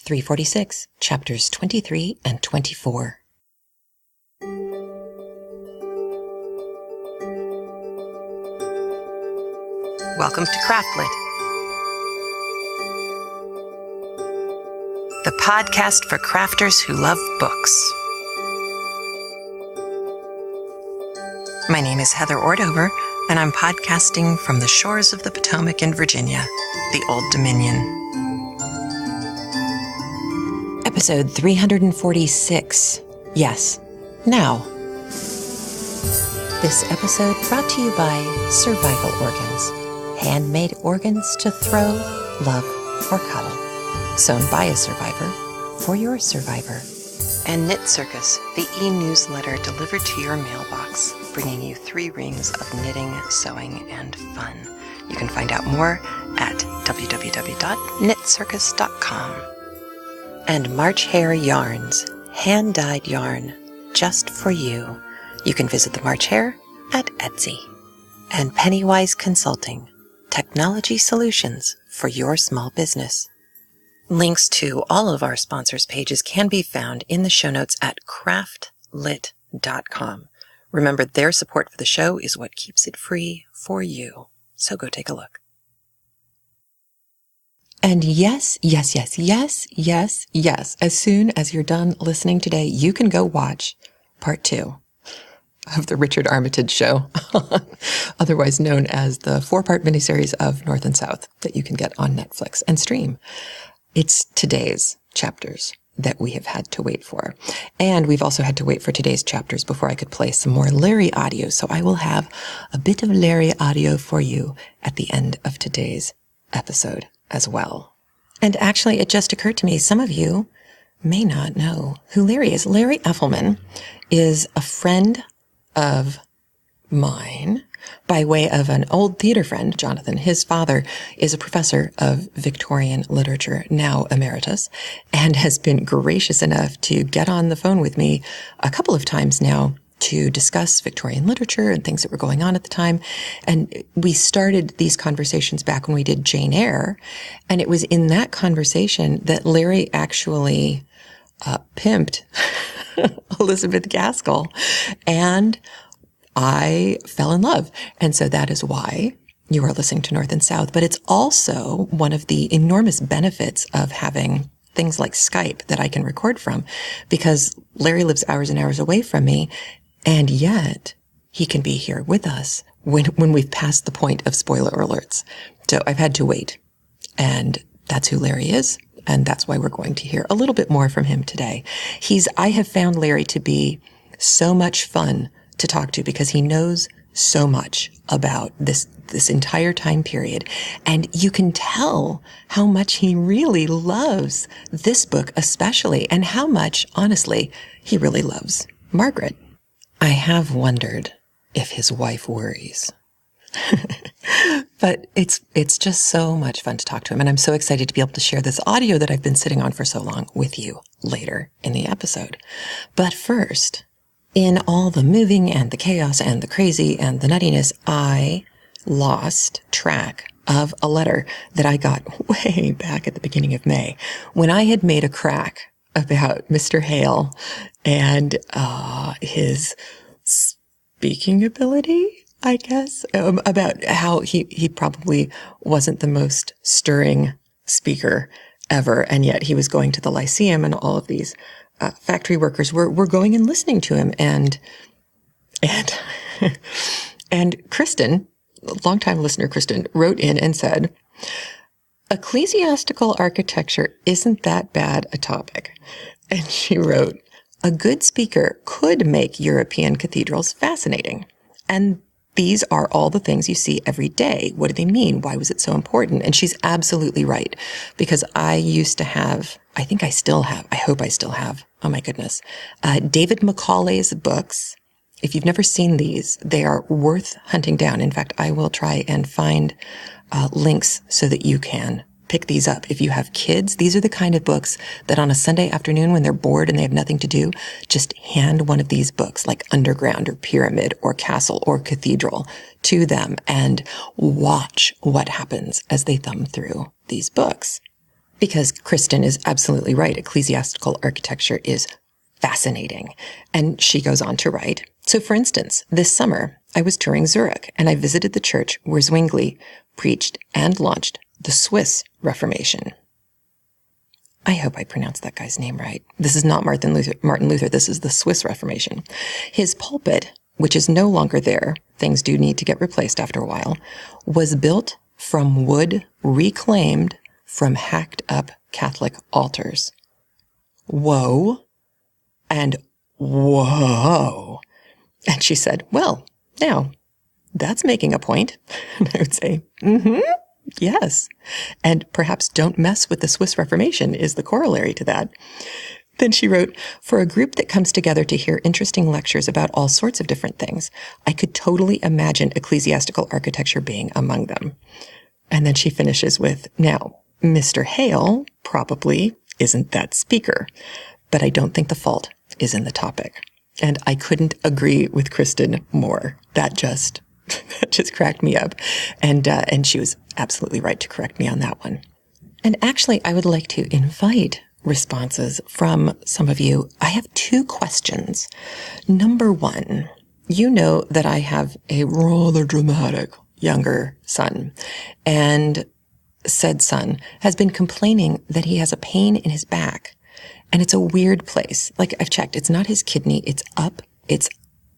346, chapters 23 and 24. Welcome to CraftLit, the podcast for crafters who love books. My name is Heather Ordover, and I'm podcasting from the shores of the Potomac in Virginia, the Old Dominion. Episode 346. Yes, now. This episode brought to you by Survival Organs. Handmade organs to throw, love, or cuddle. Sewn by a survivor, for your survivor. And Knit Circus, the e-newsletter delivered to your mailbox, bringing you 3 rings of knitting, sewing, and fun. You can find out more at www.knitcircus.com. And March Hare Yarns, hand-dyed yarn, just for you. You can visit the March Hare at Etsy. And Pennywise Consulting, technology solutions for your small business. Links to all of our sponsors' pages can be found in the show notes at craftlit.com. Remember, their support for the show is what keeps it free for you. So go take a look. And yes, as soon as you're done listening today, you can go watch part 2 of the Richard Armitage Show, otherwise known as the 4-part miniseries of North and South that you can get on Netflix and stream. It's today's chapters that we have had to wait for. And we've also had to wait for today's chapters before I could play some more Larry audio. So I will have a bit of Larry audio for you at the end of today's episode as well. And actually, it just occurred to me, some of you may not know who Larry is. Larry Effelman is a friend of mine by way of an old theater friend, Jonathan. His father is a professor of Victorian literature, now emeritus, and has been gracious enough to get on the phone with me a couple of times now to discuss Victorian literature and things that were going on at the time. And we started these conversations back when we did Jane Eyre. And it was in that conversation that Larry actually pimped Elizabeth Gaskell. And I fell in love. And so that is why you are listening to North and South. But it's also one of the enormous benefits of having things like Skype that I can record from, because Larry lives hours and hours away from me. And yet he can be here with us when we've passed the point of spoiler alerts. So I've had to wait. And that's who Larry is. And that's why we're going to hear a little bit more from him today. I have found Larry to be so much fun to talk to because he knows so much about this entire time period. And you can tell how much he really loves this book especially, and how much, honestly, he really loves Margaret. I have wondered if his wife worries. But it's just so much fun to talk to him. And I'm so excited to be able to share this audio that I've been sitting on for so long with you later in the episode. But first, in all the moving and the chaos and the crazy and the nuttiness, I lost track of a letter that I got way back at the beginning of May when I had made a crack about Mr. Hale and his speaking ability, I guess, about how he probably wasn't the most stirring speaker ever, and yet he was going to the Lyceum, and all of these factory workers were going and listening to him, and Kristen, longtime listener Kristen, wrote in and said, "Ecclesiastical architecture isn't that bad a topic." And she wrote, "A good speaker could make European cathedrals fascinating. And these are all the things you see every day. What do they mean? Why was it so important?" And she's absolutely right. Because I used to have, I think I still have, I hope I still have, oh my goodness, David Macaulay's books. If you've never seen these, they are worth hunting down. In fact, I will try and find links so that you can pick these up. If you have kids, these are the kind of books that on a Sunday afternoon when they're bored and they have nothing to do, just hand one of these books like Underground or Pyramid or Castle or Cathedral to them and watch what happens as they thumb through these books. Because Kristen is absolutely right. Ecclesiastical architecture is fascinating. And she goes on to write, so for instance, this summer I was touring Zurich and I visited the church where Zwingli preached and launched the Swiss Reformation. I hope I pronounced that guy's name right. This is not Martin Luther. This is the Swiss Reformation. His pulpit, which is no longer there, things do need to get replaced after a while, was built from wood reclaimed from hacked up Catholic altars. Whoa. And whoa. And she said, well, now, that's making a point. And I would say, yes. And perhaps don't mess with the Swiss Reformation is the corollary to that. Then she wrote, for a group that comes together to hear interesting lectures about all sorts of different things, I could totally imagine ecclesiastical architecture being among them. And then she finishes with, now, Mr. Hale probably isn't that speaker, but I don't think the fault is in the topic. And I couldn't agree with Kristen more. That just cracked me up. And she was absolutely right to correct me on that one. And actually, I would like to invite responses from some of you. I have 2 questions. Number 1, you know that I have a rather dramatic younger son, and said son has been complaining that he has a pain in his back. And it's a weird place. Like I've checked, it's not his kidney, it's up. It's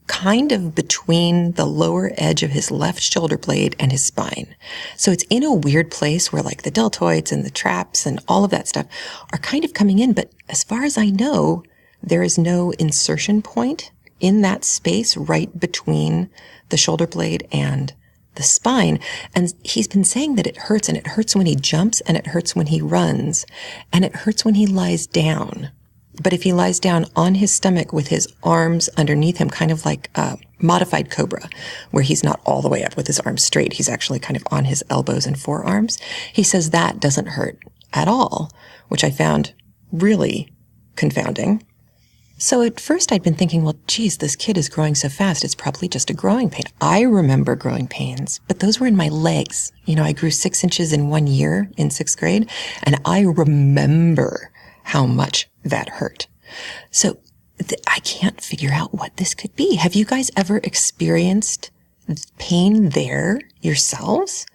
kind of between the lower edge of his left shoulder blade and his spine. So it's in a weird place where like the deltoids and the traps and all of that stuff are kind of coming in. But as far as I know, there is no insertion point in that space right between the shoulder blade and the spine. And he's been saying that it hurts, and it hurts when he jumps, and it hurts when he runs, and it hurts when he lies down. But if he lies down on his stomach with his arms underneath him, kind of like a modified cobra, where he's not all the way up with his arms straight, he's actually kind of on his elbows and forearms, he says that doesn't hurt at all, which I found really confounding. So at first I'd been thinking, well, geez, this kid is growing so fast. It's probably just a growing pain. I remember growing pains, but those were in my legs. You know, I grew 6 inches in 1 year in 6th grade, and I remember how much that hurt. So I can't figure out what this could be. Have you guys ever experienced pain there yourselves?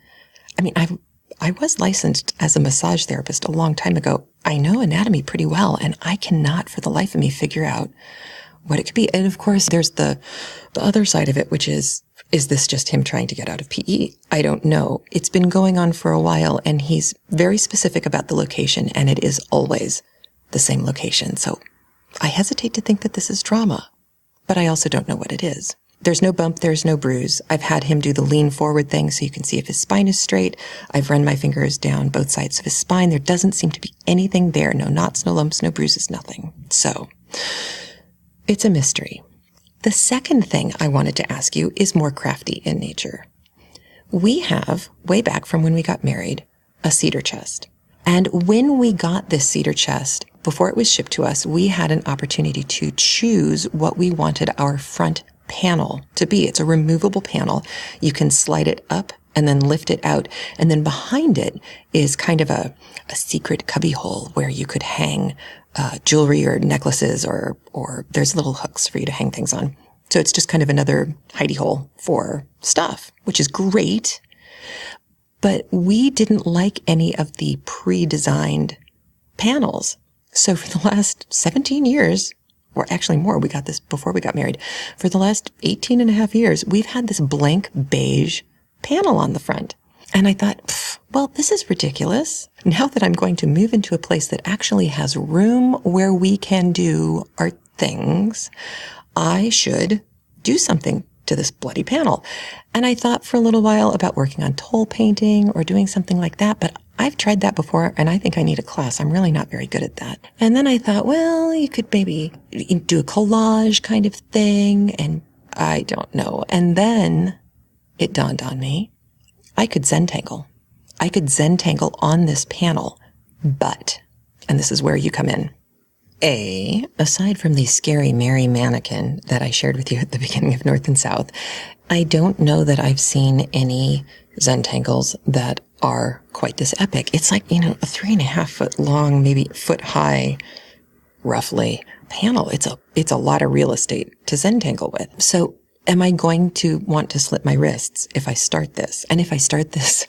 I mean, I was licensed as a massage therapist a long time ago. I know anatomy pretty well, and I cannot for the life of me figure out what it could be. And of course, there's the other side of it, which is this just him trying to get out of PE? I don't know. It's been going on for a while, and he's very specific about the location, and it is always the same location. So I hesitate to think that this is trauma, but I also don't know what it is. There's no bump, there's no bruise. I've had him do the lean forward thing so you can see if his spine is straight. I've run my fingers down both sides of his spine. There doesn't seem to be anything there. No knots, no lumps, no bruises, nothing. So it's a mystery. The second thing I wanted to ask you is more crafty in nature. We have, way back from when we got married, a cedar chest. And when we got this cedar chest, before it was shipped to us, we had an opportunity to choose what we wanted our front panel to be. It's a removable panel. You can slide it up and then lift it out. And then behind it is kind of a secret cubby hole where you could hang jewelry or necklaces, or there's little hooks for you to hang things on. So it's just kind of another hidey hole for stuff, which is great. But we didn't like any of the pre-designed panels. So for the last 17 years, or actually more, we got this before we got married. For the last 18 and a half years, we've had this blank beige panel on the front. And I thought, well, this is ridiculous. Now that I'm going to move into a place that actually has room where we can do art things, I should do something to this bloody panel. And I thought for a little while about working on toll painting or doing something like that, but I've tried that before, and I think I need a class. I'm really not very good at that. And then I thought, well, you could maybe do a collage kind of thing, and I don't know. And then it dawned on me, I could Zentangle. I could Zentangle on this panel, but, and this is where you come in, aside from the scary Mary mannequin that I shared with you at the beginning of North and South, I don't know that I've seen any Zentangles that are quite this epic. It's like, a 3.5 foot long, maybe foot high, roughly, panel. It's a lot of real estate to Zentangle with. So am I going to want to slit my wrists if I start this? And if I start this,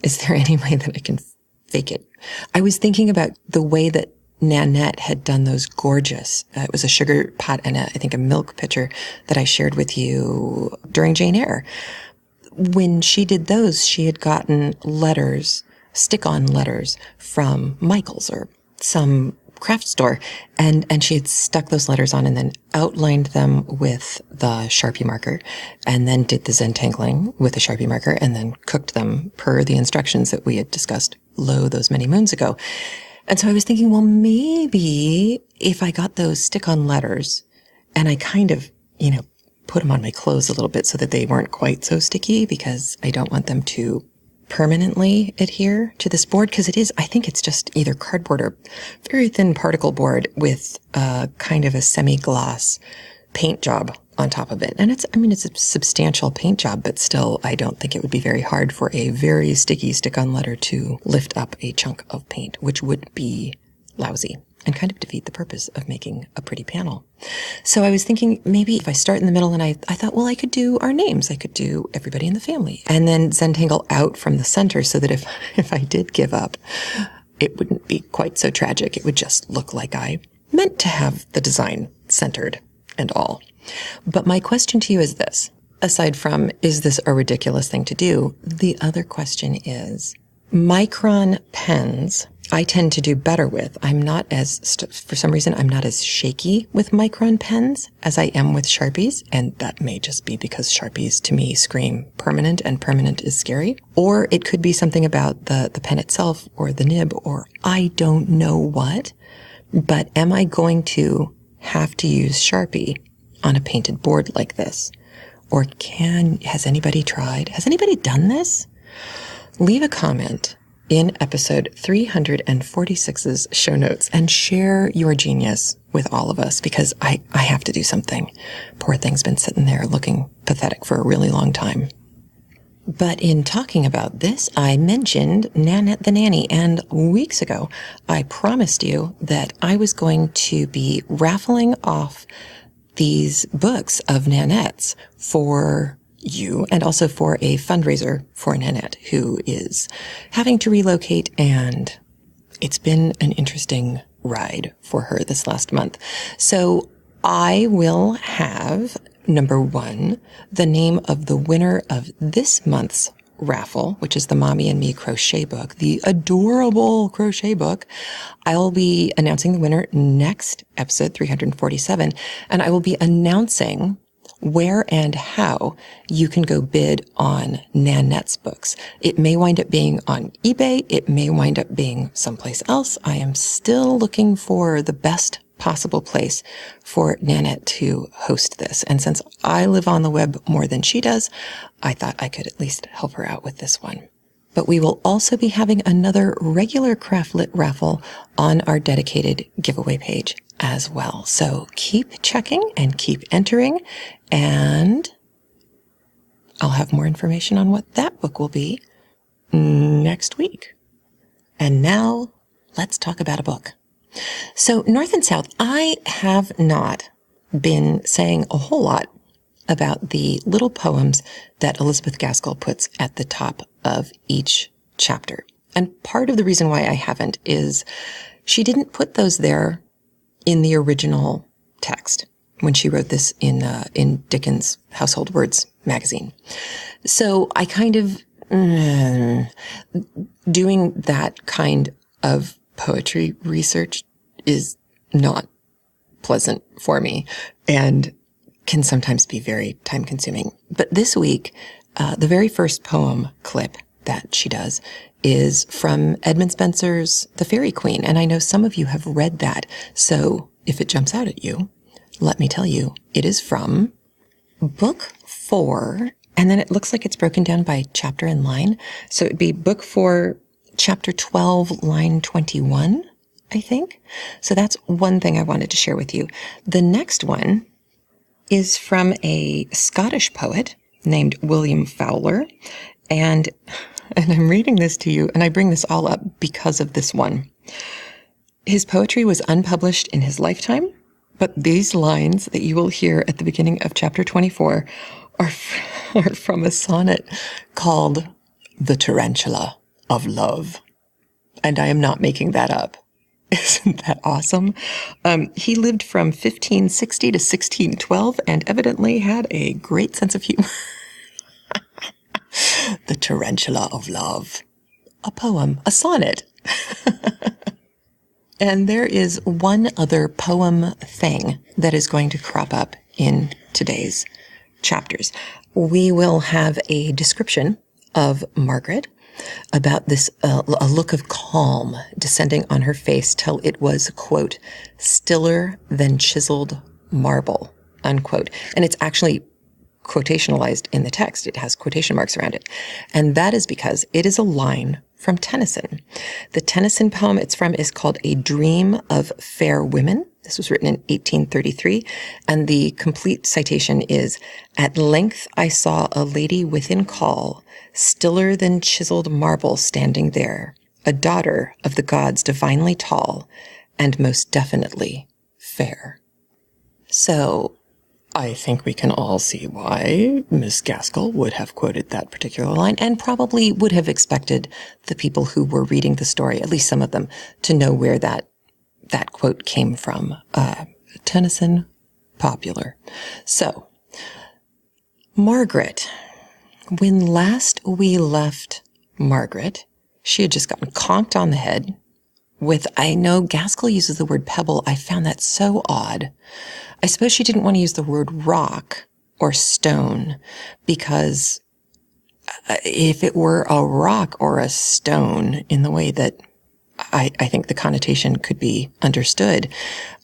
is there any way that I can fake it? I was thinking about the way that Nanette had done those gorgeous, it was a sugar pot and I think a milk pitcher that I shared with you during Jane Eyre. When she did those, she had gotten letters, stick-on letters from Michael's or some craft store, and she had stuck those letters on and then outlined them with the Sharpie marker and then did the Zentangling with the Sharpie marker and then cooked them per the instructions that we had discussed those many moons ago. And so I was thinking, well, maybe if I got those stick-on letters and I kind of, put them on my clothes a little bit so that they weren't quite so sticky because I don't want them to permanently adhere to this board because I think it's just either cardboard or very thin particle board with kind of a semi-gloss paint job on top of it. And it's a substantial paint job, but still, I don't think it would be very hard for a very sticky stick-on letter to lift up a chunk of paint, which would be lousy and kind of defeat the purpose of making a pretty panel. So I was thinking maybe if I start in the middle and I thought, well, I could do our names. I could do everybody in the family and then Zentangle out from the center so that if I did give up, it wouldn't be quite so tragic. It would just look like I meant to have the design centered and all. But my question to you is this. Aside from, is this a ridiculous thing to do? The other question is, micron pens I tend to do better with. For some reason, I'm not as shaky with micron pens as I am with Sharpies. And that may just be because Sharpies to me scream permanent and permanent is scary. Or it could be something about the pen itself or the nib or I don't know what. But am I going to have to use Sharpie on a painted board like this? Or has anybody tried? Has anybody done this? Leave a comment in episode 346's show notes and share your genius with all of us because I have to do something. Poor thing's been sitting there looking pathetic for a really long time. But in talking about this, I mentioned Nanette the Nanny, and weeks ago, I promised you that I was going to be raffling off these books of Nanette's for you and also for a fundraiser for Nanette, who is having to relocate, and it's been an interesting ride for her this last month. So I will have, number one, the name of the winner of this month's raffle, which is the Mommy and Me crochet book, the adorable crochet book. I'll be announcing the winner next episode 347, and I will be announcing where and how you can go bid on Nanette's books. It may wind up being on eBay. It may wind up being someplace else. I am still looking for the best possible place for Nanette to host this. And since I live on the web more than she does, I thought I could at least help her out with this one. But we will also be having another regular CraftLit raffle on our dedicated giveaway page as well. So keep checking and keep entering, and I'll have more information on what that book will be next week. And now let's talk about a book. So North and South, I have not been saying a whole lot about the little poems that Elizabeth Gaskell puts at the top of each chapter. And part of the reason why I haven't is she didn't put those there in the original text when she wrote this in Dickens' Household Words magazine. So I kind of, doing that kind of poetry research is not pleasant for me and can sometimes be very time consuming. But this week, the very first poem clip that she does is from Edmund Spenser's The Fairy Queen. And I know some of you have read that. So if it jumps out at you, let me tell you, it is from book 4. And then it looks like it's broken down by chapter and line. So it'd be book 4, chapter 12, line 21, I think. So that's one thing I wanted to share with you. The next one is from a Scottish poet named William Fowler. And I'm reading this to you, and I bring this all up because of this one. His poetry was unpublished in his lifetime, but these lines that you will hear at the beginning of chapter 24 are from a sonnet called The Tarantula of Love. And I am not making that up. Isn't that awesome? He lived from 1560 to 1612 and evidently had a great sense of humor. The Tarantula of Love. A poem, a sonnet. And there is one other poem thing that is going to crop up in today's chapters. We will have a description of Margaret about this, a look of calm descending on her face till it was, quote, stiller than chiseled marble, unquote. And it's actually quotationalized in the text. It has quotation marks around it. And that is because it is a line from Tennyson. The Tennyson poem it's from is called A Dream of Fair Women. This was written in 1833. And the complete citation is, at length I saw a lady within call, stiller than chiseled marble standing there, a daughter of the gods divinely tall, and most definitely fair. So I think we can all see why Miss Gaskell would have quoted that particular line and probably would have expected the people who were reading the story, at least some of them, to know where that quote came from. Tennyson, popular. So, Margaret. When last we left Margaret, she had just gotten conked on the head with, I know Gaskell uses the word pebble. I found that so odd. I suppose she didn't want to use the word rock or stone because if it were a rock or a stone in the way that I think the connotation could be understood,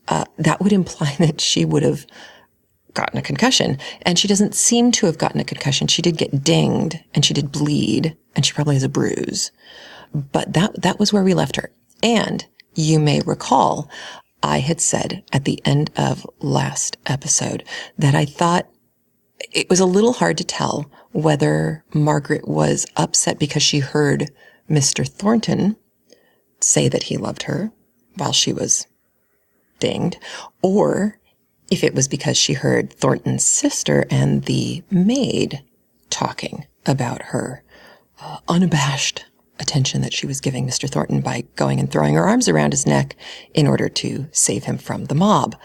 that would imply that she would have gotten a concussion. And she doesn't seem to have gotten a concussion. She did get dinged and she did bleed and she probably has a bruise. But that was where we left her. And you may recall, I had said at the end of last episode that I thought it was a little hard to tell whether Margaret was upset because she heard Mr. Thornton say that he loved her while she was dinged, or if it was because she heard Thornton's sister and the maid talking about her unabashed attention that she was giving Mr. Thornton by going and throwing her arms around his neck in order to save him from the mob.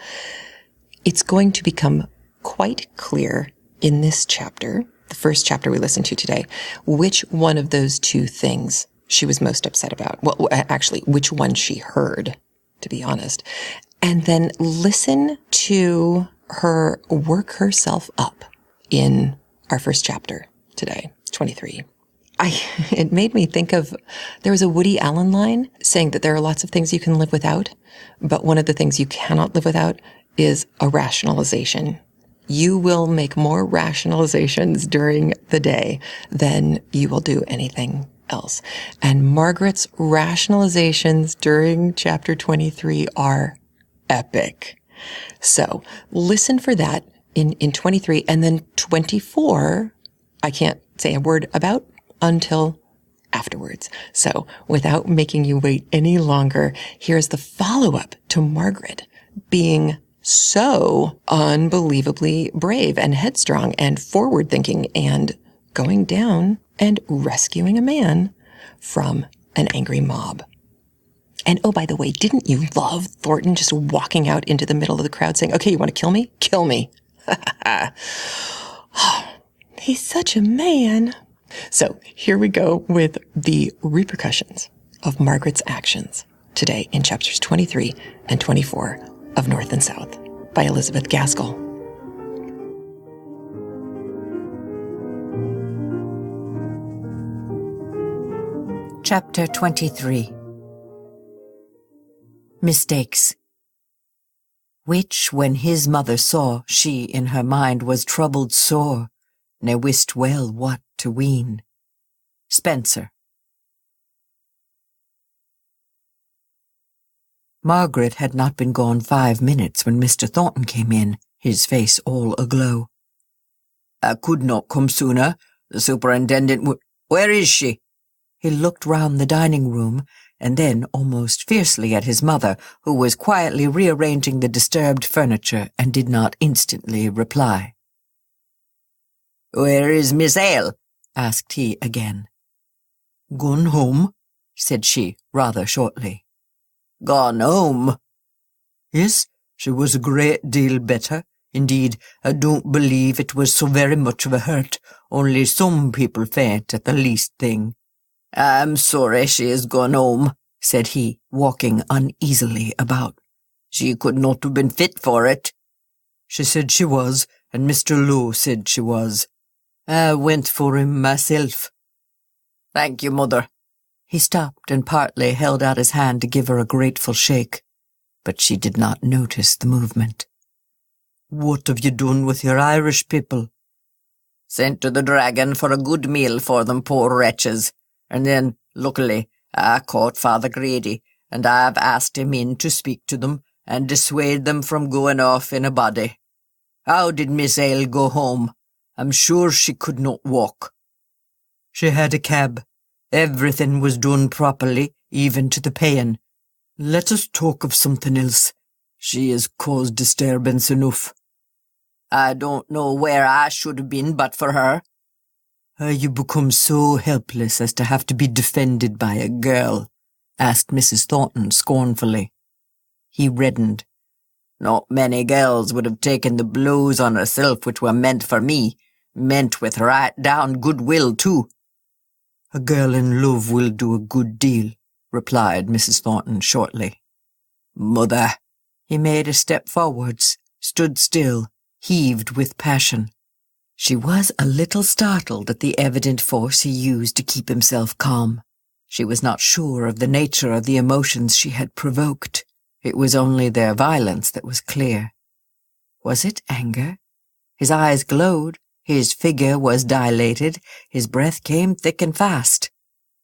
It's going to become quite clear in this chapter, the first chapter we listened to today, which one of those two things she was most upset about. Well, actually, which one she heard, to be honest. And then listen to her work herself up in our first chapter today, 23. It made me think of, there was a Woody Allen line saying that there are lots of things you can live without, but one of the things you cannot live without is a rationalization. You will make more rationalizations during the day than you will do anything else. And Margaret's rationalizations during chapter 23 are epic. So listen for that in 23, and then 24, I can't say a word about until afterwards. So without making you wait any longer, here's the follow-up to Margaret being so unbelievably brave and headstrong and forward-thinking and going down and rescuing a man from an angry mob. And oh, by the way, didn't you love Thornton just walking out into the middle of the crowd saying, okay, you want to kill me? Kill me. He's such a man. So here we go with the repercussions of Margaret's actions today in chapters 23 and 24 of North and South by Elizabeth Gaskell. Chapter 23. Mistakes. Which, when his mother saw, she in her mind was troubled sore, ne wist well what to ween. Spenser. Margaret had not been gone 5 minutes when Mr. Thornton came in, his face all aglow. I could not come sooner. The superintendent would... Where is she?" He looked round the dining room, and then almost fiercely at his mother, who was quietly rearranging the disturbed furniture and did not instantly reply. "Where is Miss Ale?" asked he again. "Gone home," said she, rather shortly. "Gone home?" "Yes, she was a great deal better. Indeed, I don't believe it was so very much of a hurt, only some people faint at the least thing." "I'm sorry she has gone home," said he, walking uneasily about. "She could not have been fit for it." "She said she was, and Mr. Lowe said she was. I went for him myself." "Thank you, mother." He stopped and partly held out his hand to give her a grateful shake, but she did not notice the movement. "What have you done with your Irish people?" "Sent to the Dragon for a good meal for them, poor wretches. And then, luckily, I caught Father Grady, and I've asked him in to speak to them and dissuade them from going off in a body. How did Miss Ale go home? I'm sure she could not walk." "She had a cab. Everything was done properly, even to the paying. Let us talk of something else. She has caused disturbance enough." "I don't know where I should have been but for her." "You become so helpless as to have to be defended by a girl?" asked Mrs. Thornton scornfully. He reddened. "Not many girls would have taken the blows on herself which were meant for me, meant with right down goodwill, too." "A girl in love will do a good deal," replied Mrs. Thornton shortly. "Mother." He made a step forwards, stood still, heaved with passion. She was a little startled at the evident force he used to keep himself calm. She was not sure of the nature of the emotions she had provoked. It was only their violence that was clear. Was it anger? His eyes glowed, his figure was dilated, his breath came thick and fast.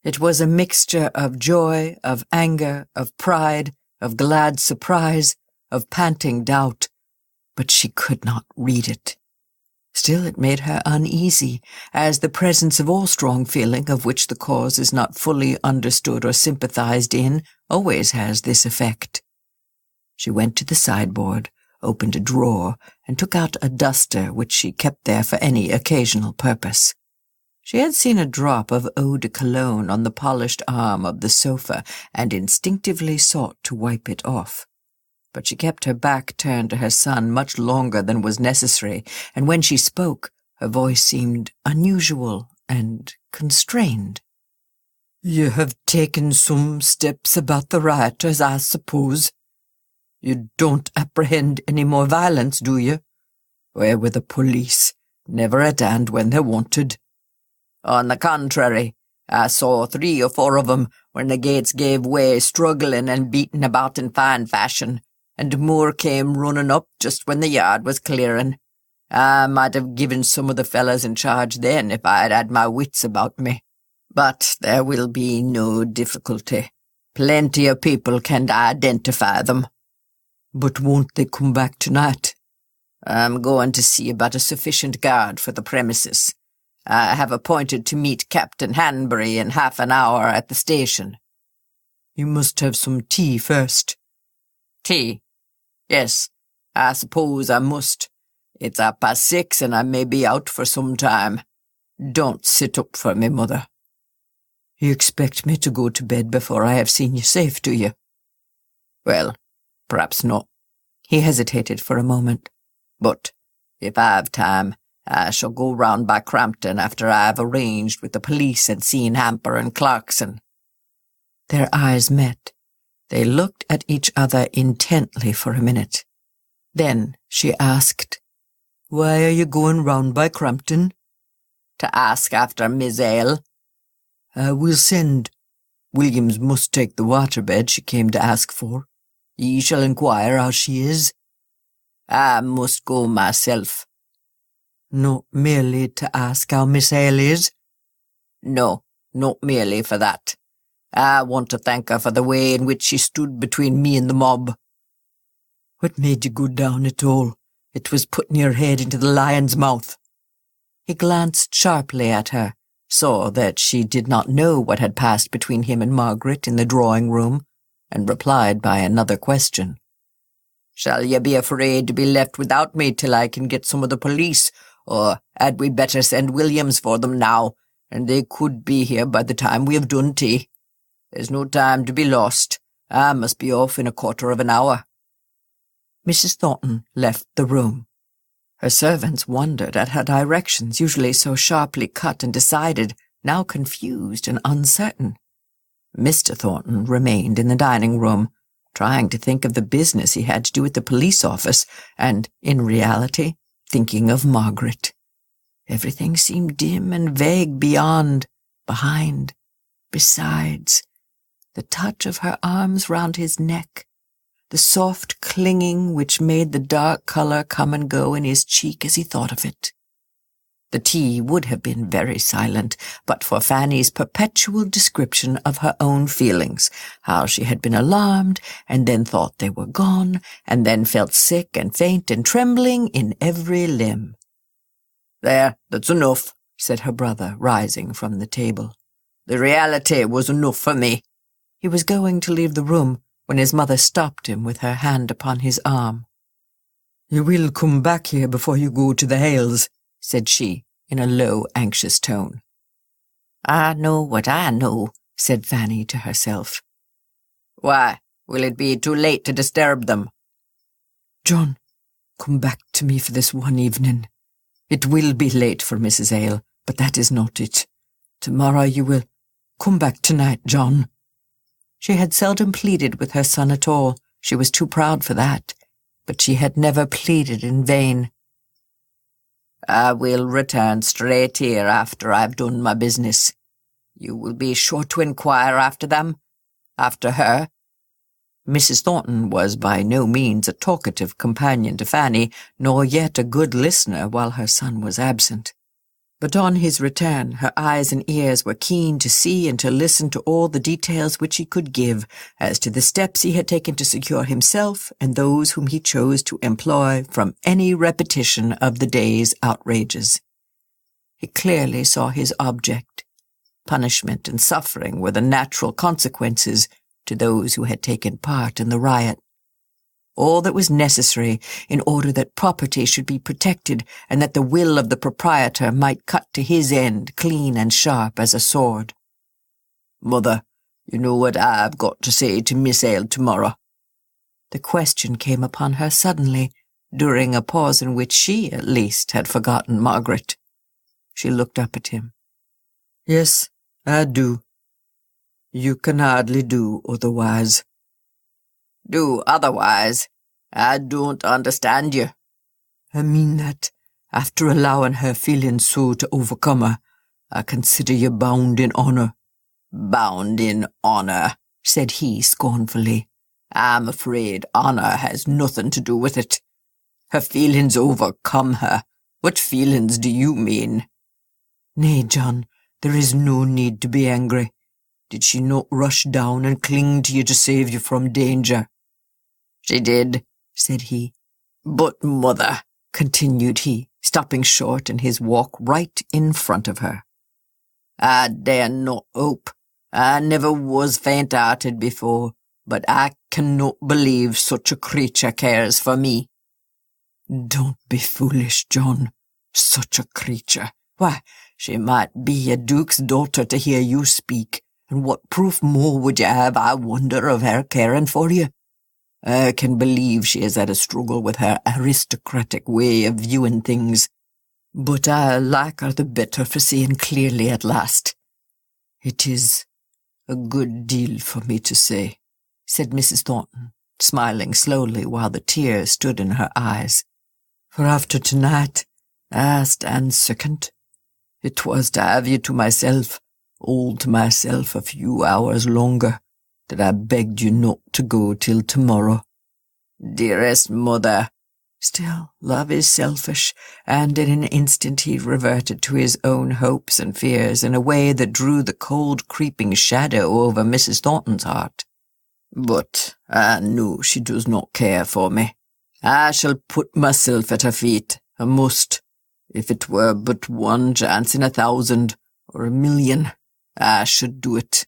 It was a mixture of joy, of anger, of pride, of glad surprise, of panting doubt, but she could not read it. Still it made her uneasy, as the presence of all strong feeling of which the cause is not fully understood or sympathized in always has this effect. She went to the sideboard, opened a drawer, and took out a duster which she kept there for any occasional purpose. She had seen a drop of eau de cologne on the polished arm of the sofa and instinctively sought to wipe it off. But she kept her back turned to her son much longer than was necessary, and when she spoke, her voice seemed unusual and constrained. "You have taken some steps about the rioters, I suppose. You don't apprehend any more violence, do you? Where were the police? Never at hand when they're wanted." "On the contrary, I saw 3 or 4 of 'em when the gates gave way, struggling and beating about in fine fashion, and Moore came running up just when the yard was clearing. I might have given some of the fellows in charge then if I had had my wits about me. But there will be no difficulty. Plenty of people can identify them." "But won't they come back tonight?" "I'm going to see about a sufficient guard for the premises. I have appointed to meet Captain Hanbury in half an hour at the station." "You must have some tea first." "Tea? Yes, I suppose I must. It's 6:30 and I may be out for some time. Don't sit up for me, Mother." "You expect me to go to bed before I have seen you safe, do you?" "Well, perhaps not." He hesitated for a moment. "But if I have time, I shall go round by Crampton after I have arranged with the police and seen Hamper and Clarkson." Their eyes met. They looked at each other intently for a minute. Then she asked, "Why are you going round by Crampton?" "To ask after Miss Ale." "I will send. Williams must take the waterbed she came to ask for. Ye shall inquire how she is." "I must go myself." "Not merely to ask how Miss Ale is?" "No, not merely for that. I want to thank her for the way in which she stood between me and the mob." "What made you go down at all? It was putting your head into the lion's mouth." He glanced sharply at her, saw that she did not know what had passed between him and Margaret in the drawing-room, and replied by another question. "Shall ye be afraid to be left without me till I can get some of the police, or had we better send Williams for them now, and they could be here by the time we have done tea? There's no time to be lost. I must be off in a quarter of an hour." Mrs. Thornton left the room. Her servants wondered at her directions, usually so sharply cut and decided, now confused and uncertain. Mr. Thornton remained in the dining-room, trying to think of the business he had to do at the police office, and, in reality, thinking of Margaret. Everything seemed dim and vague beyond, behind, besides. The touch of her arms round his neck, the soft clinging which made the dark colour come and go in his cheek as he thought of it. The tea would have been very silent, but for Fanny's perpetual description of her own feelings, how she had been alarmed, and then thought they were gone, and then felt sick and faint and trembling in every limb. "There, that's enough," said her brother, rising from the table. "The reality was enough for me." He was going to leave the room when his mother stopped him with her hand upon his arm. "You will come back here before you go to the Hales," said she, in a low, anxious tone. "I know what I know," said Fanny to herself. "Why, will it be too late to disturb them?" "John, come back to me for this one evening. It will be late for Mrs. Ale, but that is not it. Tomorrow you will come back tonight, John." She had seldom pleaded with her son at all. She was too proud for that, but she had never pleaded in vain. "I will return straight here after I've done my business. You will be sure to inquire after them? After her?" Mrs. Thornton was by no means a talkative companion to Fanny, nor yet a good listener while her son was absent. But on his return, her eyes and ears were keen to see and to listen to all the details which he could give as to the steps he had taken to secure himself and those whom he chose to employ from any repetition of the day's outrages. He clearly saw his object. Punishment and suffering were the natural consequences to those who had taken part in the riot. All that was necessary in order that property should be protected and that the will of the proprietor might cut to his end clean and sharp as a sword. "Mother, you know what I've got to say to Miss Ale tomorrow?" The question came upon her suddenly, during a pause in which she, at least, had forgotten Margaret. She looked up at him. "Yes, I do. You can hardly do otherwise." "Do otherwise? I don't understand you." "I mean that, after allowing her feelings so to overcome her, I consider you bound in honour." "Bound in honour," said he scornfully. "I'm afraid honour has nothing to do with it. Her feelings overcome her. What feelings do you mean?" "Nay, John, there is no need to be angry. Did she not rush down and cling to you to save you from danger?" "She did," said he. "But, mother," continued he, stopping short in his walk right in front of her, "I dare not hope. I never was faint-hearted before, but I cannot believe such a creature cares for me." "Don't be foolish, John. Such a creature. Why, she might be a duke's daughter to hear you speak, and what proof more would you have, I wonder, of her caring for you? I can believe she is at a struggle with her aristocratic way of viewing things, but I like her the better for seeing clearly at last. It is a good deal for me to say," said Mrs. Thornton, smiling slowly while the tears stood in her eyes. "For after tonight, I stand second. It was to have you to myself, all to myself a few hours longer, that I begged you not to go till tomorrow." "Dearest mother." Still, love is selfish, and in an instant he reverted to his own hopes and fears in a way that drew the cold creeping shadow over Mrs. Thornton's heart. "But I know she does not care for me. I shall put myself at her feet. I must. If it were but one chance in 1,000, or 1,000,000. I should do it.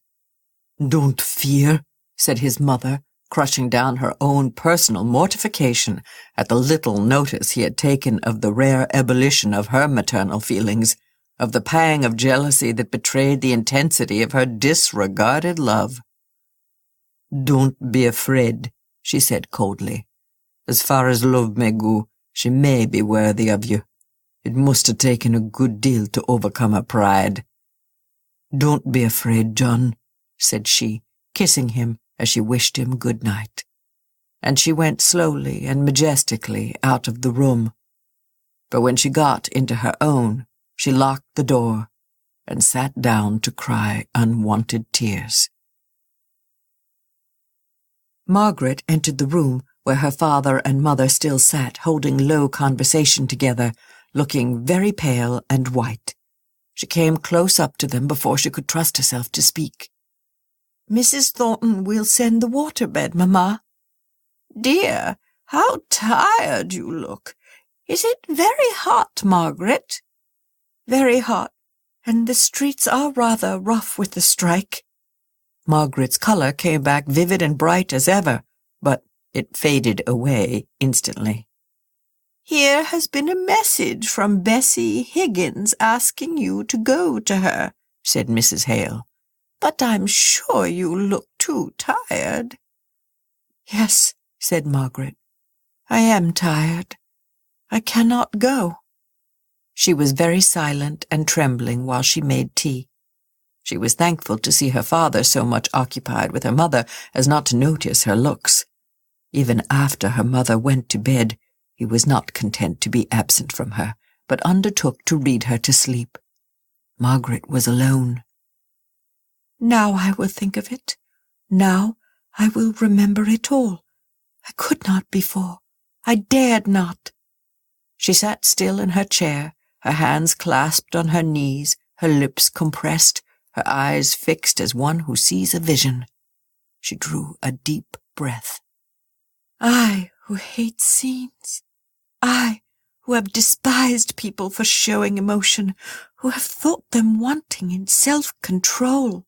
Don't fear, said his mother, crushing down her own personal mortification at the little notice he had taken of the rare ebullition of her maternal feelings, of the pang of jealousy that betrayed the intensity of her disregarded love. Don't be afraid, she said coldly. As far as love may go, she may be worthy of you. It must have taken a good deal to overcome her pride. Don't be afraid, John, said she, kissing him as she wished him good night. And she went slowly and majestically out of the room. But when she got into her own, she locked the door and sat down to cry unwanted tears. Margaret entered the room where her father and mother still sat holding low conversation together, looking very pale and white. She came close up to them before she could trust herself to speak. "Mrs. Thornton will send the waterbed, Mamma." "Dear, how tired you look. Is it very hot, Margaret?" "Very hot, and the streets are rather rough with the strike." Margaret's color came back vivid and bright as ever, but it faded away instantly. "Here has been a message from Bessie Higgins asking you to go to her," said Mrs. Hale. "But I'm sure you look too tired." "Yes," said Margaret. "I am tired. I cannot go." She was very silent and trembling while she made tea. She was thankful to see her father so much occupied with her mother as not to notice her looks. Even after her mother went to bed, he was not content to be absent from her, but undertook to read her to sleep. Margaret was alone. "Now I will think of it. Now I will remember it all. I could not before. I dared not." She sat still in her chair, her hands clasped on her knees, her lips compressed, her eyes fixed as one who sees a vision. She drew a deep breath. "I who hate scenes, I who have despised people for showing emotion, who have thought them wanting in self-control.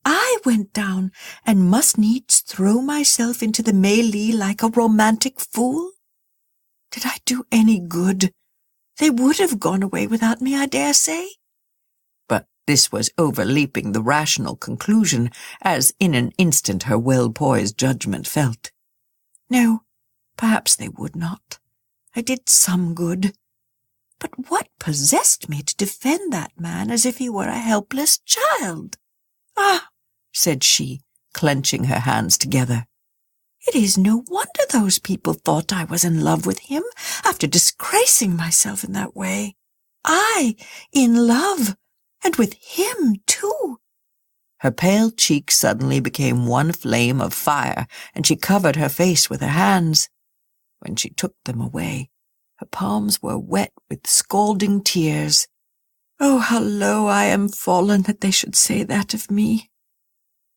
I went down and must needs throw myself into the mêlée like a romantic fool. Did I do any good? They would have gone away without me, I dare say." But this was overleaping the rational conclusion, as in an instant her well-poised judgment felt. No, perhaps they would not. I did some good. But what possessed me to defend that man as if he were a helpless child? "Ah," said she, clenching her hands together. "It is no wonder those people thought I was in love with him after disgracing myself in that way. I in love, and with him too." Her pale cheeks suddenly became one flame of fire, and she covered her face with her hands. When she took them away, her palms were wet with scalding tears. "Oh, how low I am fallen that they should say that of me.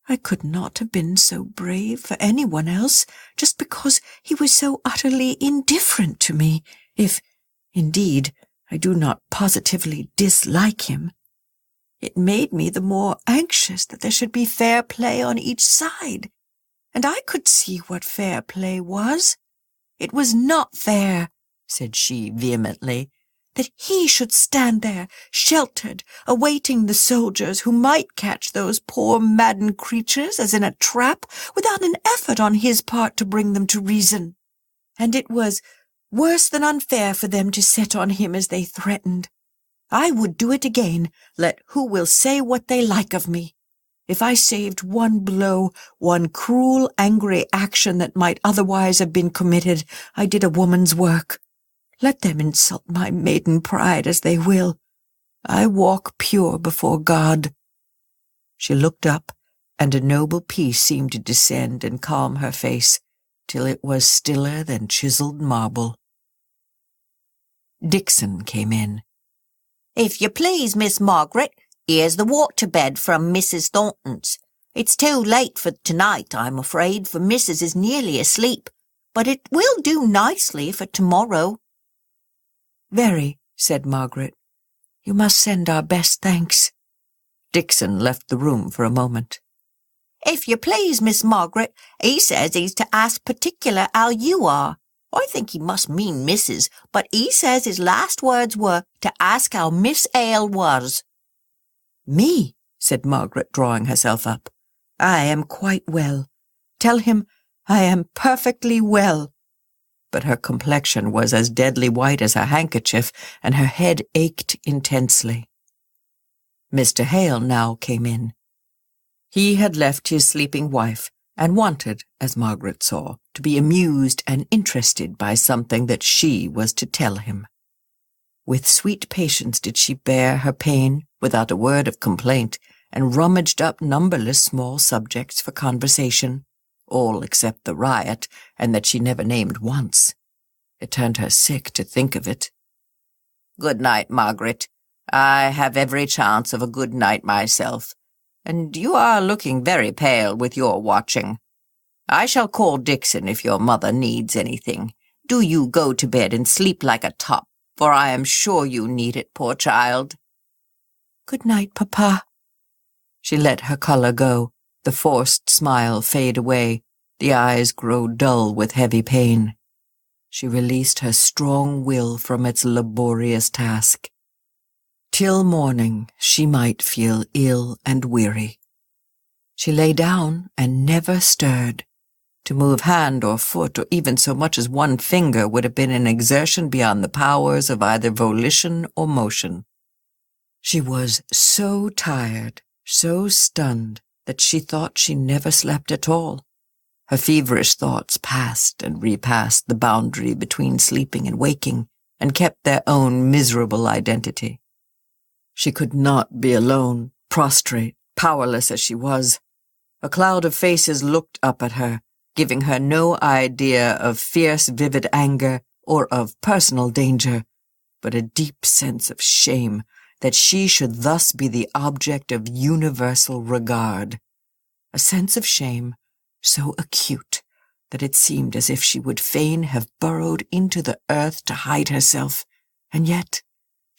I could not have been so brave for anyone else, just because he was so utterly indifferent to me, if, indeed, I do not positively dislike him. It made me the more anxious that there should be fair play on each side, and I could see what fair play was. It was not fair," said she vehemently, "that he should stand there, sheltered, awaiting the soldiers who might catch those poor maddened creatures as in a trap, without an effort on his part to bring them to reason. And it was worse than unfair for them to set on him as they threatened. I would do it again, let who will say what they like of me. If I saved one blow, one cruel, angry action that might otherwise have been committed, I did a woman's work. Let them insult my maiden pride as they will. I walk pure before God." She looked up, and a noble peace seemed to descend and calm her face, till it was stiller than chiseled marble. Dixon came in. "If you please, Miss Margaret, here's the waterbed from Mrs. Thornton's. It's too late for tonight, I'm afraid, for Mrs. is nearly asleep, but it will do nicely for tomorrow." "Very," said Margaret. "You must send our best thanks." Dixon left the room for a moment. If you please, Miss Margaret, he says he's to ask particular how you are. I think he must mean Mrs., but he says his last words were to ask how Miss Ale was. Me, said Margaret, drawing herself up. I am quite well. Tell him I am perfectly well. But her complexion was as deadly white as her handkerchief, and her head ached intensely. Mr. Hale now came in. He had left his sleeping wife, and wanted, as Margaret saw, to be amused and interested by something that she was to tell him. With sweet patience did she bear her pain, without a word of complaint, and rummaged up numberless small subjects for conversation, all except the riot, and that she never named once. It turned her sick to think of it. "Good night, Margaret. I have every chance of a good night myself, and you are looking very pale with your watching. I shall call Dixon if your mother needs anything. Do you go to bed and sleep like a top, for I am sure you need it, poor child." "Good night, Papa." She let her color go, the forced smile fade away, the eyes grow dull with heavy pain. She released her strong will from its laborious task. Till morning she might feel ill and weary. She lay down and never stirred. To move hand or foot, or even so much as one finger, would have been an exertion beyond the powers of either volition or motion. She was so tired, so stunned, that she thought she never slept at all. Her feverish thoughts passed and repassed the boundary between sleeping and waking, and kept their own miserable identity. She could not be alone, prostrate, powerless as she was. A cloud of faces looked up at her, giving her no idea of fierce, vivid anger or of personal danger, but a deep sense of shame that she should thus be the object of universal regard. A sense of shame so acute that it seemed as if she would fain have burrowed into the earth to hide herself, and yet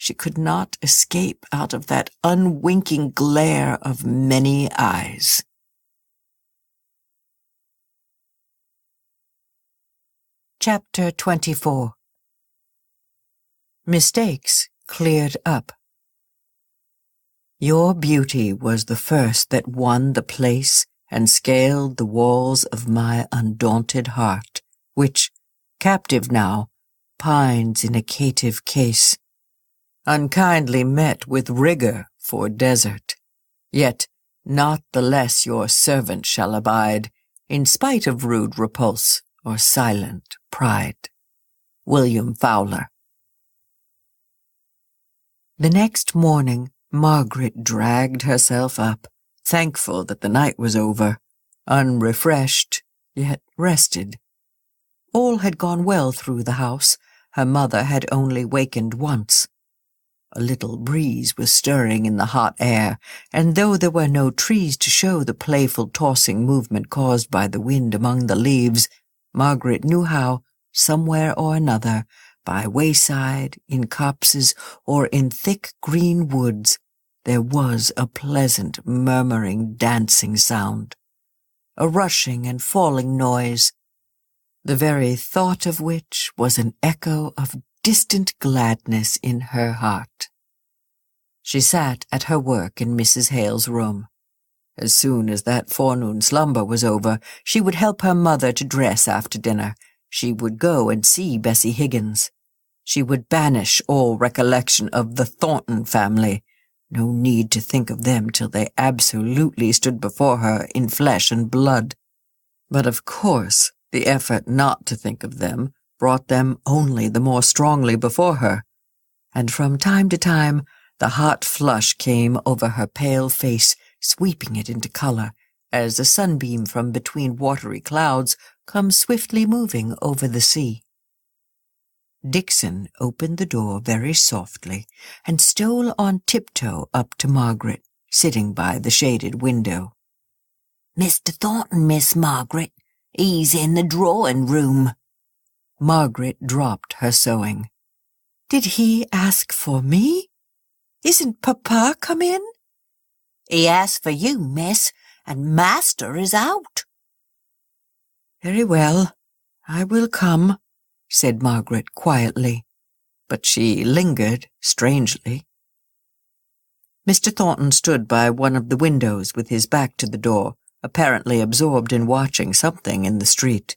she could not escape out of that unwinking glare of many eyes. Chapter 24. Mistakes cleared up. Your beauty was the first that won the place and scaled the walls of my undaunted heart, which, captive now, pines in a cative case, unkindly met with rigor for desert. Yet not the less your servant shall abide, in spite of rude repulse or silent pride. William Fowler. The next morning, Margaret dragged herself up, thankful that the night was over, unrefreshed, yet rested. All had gone well through the house. Her mother had only wakened once. A little breeze was stirring in the hot air, and though there were no trees to show the playful tossing movement caused by the wind among the leaves, Margaret knew how, somewhere or another, by wayside, in copses, or in thick green woods, there was a pleasant, murmuring, dancing sound, a rushing and falling noise, the very thought of which was an echo of distant gladness in her heart. She sat at her work in Mrs. Hale's room. As soon as that forenoon slumber was over, she would help her mother to dress after dinner. She would go and see Bessie Higgins. She would banish all recollection of the Thornton family. No need to think of them till they absolutely stood before her in flesh and blood. But of course, the effort not to think of them brought them only the more strongly before her, and from time to time the hot flush came over her pale face, sweeping it into color, as a sunbeam from between watery clouds comes swiftly moving over the sea. Dixon opened the door very softly and stole on tiptoe up to Margaret, sitting by the shaded window. "Mr. Thornton, Miss Margaret. He's in the drawing-room." Margaret dropped her sewing. "Did he ask for me? Isn't Papa come in?" He asked for you, miss, and master is out." "Very well, I will come," said Margaret quietly, but she lingered strangely. Mr. Thornton stood by one of the windows with his back to the door, apparently absorbed in watching something in the street.